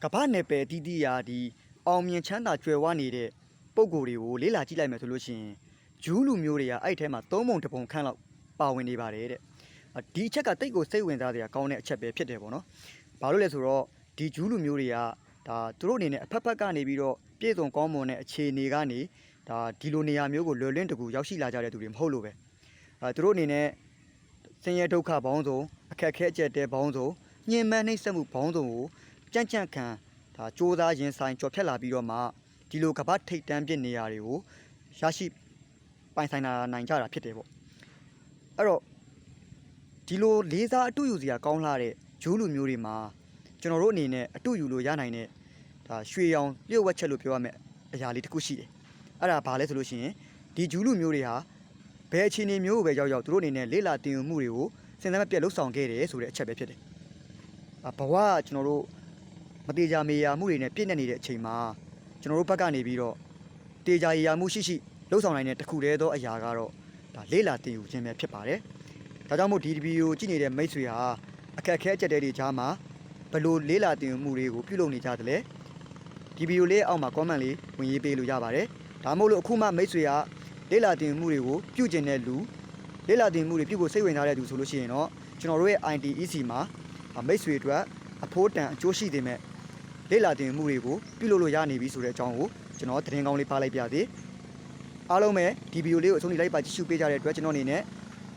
ကဘာနယ်ပယ်တီးတီးရာဒီအောင်မြင်ချမ်းသာကြွယ်ဝနေတဲ့ပုံကိုယ်တွေကိုလေးလာကြည့်လိုက်မယ်ဆိုလို့ရှိရင်ဂျူးလူမျိုးတွေကအဲ့ထဲမှာသုံးပုံတစ်ပုံခန့်လောက်ပါဝင်နေပါတယ်တဲ့ဒီအချက်ကတိတ်ကိုစိတ်ဝင်စားစရာကောင်းတဲ့အချက်ပဲဖြစ်တယ်ပေါ့နော်ဘာလို့လဲဆိုတော့ဒီဂျူးလူမျိုးတွေကဒါသူတို့အနေနဲ့အဖက်ဖက်ကနေပြီးတော့ပြည့်စုံကောင်းမွန်တဲ့အခြေအနေကနေဒါဒီလိုနေရာမျိုးကိုလွယ်လင့်တကူရောက်ရှိလာကြတဲ့သူတွေမဟုတ်လို့ပဲသူတို့အနေနဲ့ဆင်းရဲဒုက္ခပေါင်းစုံအခက်အခဲအကျက်တဲပေါင်းစုံညှဉ်းပန်းနှိပ်စက်မှုပေါင်းစုံကိုကြံ့ကြံ့ခံဒါစ조사ရင်ဆိုင်ကြော်ဖြတ်လာပြီးတော့မှဒီလိုကပတ်ထိတ်တန်းပြစ်နေရာတွေကိုရရှိပိုင်ဆိုင်လာနိုင်ကြတာဖြစ်တယ်ပေါ့အဲ့တော့ဒီလိုလေးစားအတူယူစရာကောင်းလာတဲ့ဂျူးလူမျိုးတွေမှာကျွန်တော်တို့အနေနဲ့အတူယူလို့ရနိုင်တဲ့ဒါရွှေရောင်လျှို့ဝှက်ချက်လို့ပြောရမယ်အရာလေးတစ်ခုရှိတယ်အဲ့ဒါဘာလဲဆိုလို့ရှိရင်ဒီဂျူးလူမျိုးတွေဟာဘယ်အခြေအနေမျိုးကိုပဲရောက်ရောက်သူတို့အနေနဲ့လေးလာတင်ယူမှုတွေကိုစဉ်းစားမပြတ်လှုပ်ဆောင်ခဲ့တယ်ဆိုတဲ့အချက်ပဲဖြစ်တယ်ဘဝကကျွန်တော်တို့မတေချာမေယာမှုတွေနဲ့ပြည့်နေတဲ့အချိန်မှာကျွန်တော်တို့ဘက်ကနေပြီးတော့တေချာရေယာမှုရှိလှုပ်ဆောင်နိုင်တဲ့တစ်ခုတည်းသောအရာကတော့ဒါလေးလာတင်ယူခြင်းပဲဖြစ်ပါတယ်ဒါကြောင့်မို့ဒီဗီဒီယိုကြည့်နေတဲ့မိတ်ဆွေဟာအခက်အခဲအကျက်တဲတွေကြားမှာဘယ်လိုလေးလာတင်ယူမှုတွေကိုပြုလုပ်နေကြသလဲဒီဗီဒီယိုလေးအောက်မှာ comment လေးဝင်ရေးပေးလို့ရပါတယ်ဒါမှမဟုတ်လို့အခုမှမိတ်ဆွေကလေးလာတင်ယူမှုတွေကိုပြုကျင်တဲ့လူလေးလာတင်မှုတွေပြုဖို့စိတ်ဝင်စားတဲ့သူဆိုလို့ရှိရင်တော့ကျွန်တော်တို့ရဲ့ ITEC မှာမိတ်ဆွေအတွက်အဖိုးတန်အကျိုးရှိတဲ့မဲ့လေးလာတင်မှုတွေကိုပြုလုပ်လို့ရနေပြီဆိုတဲ့အကြောင်းကိုကျွန်တော်သတင်းကောင်းလေးပါလိုက်ပြသေးအားလုံးပဲဒီဗီဒီယိုလေးကိုအဆုံးထိလိုက်ပါကြည့်ရှုပေးကြတဲ့အတွက်ကျွန်တော်အနေနဲ့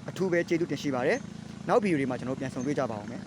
အထူးပဲကျေးဇူးတင်ရှိပါတယ်နောက်ဗီဒီယိုတွေမှာကျွန်တော်ပြန်ဆုံတွေ့ကြပါအောင်မယ်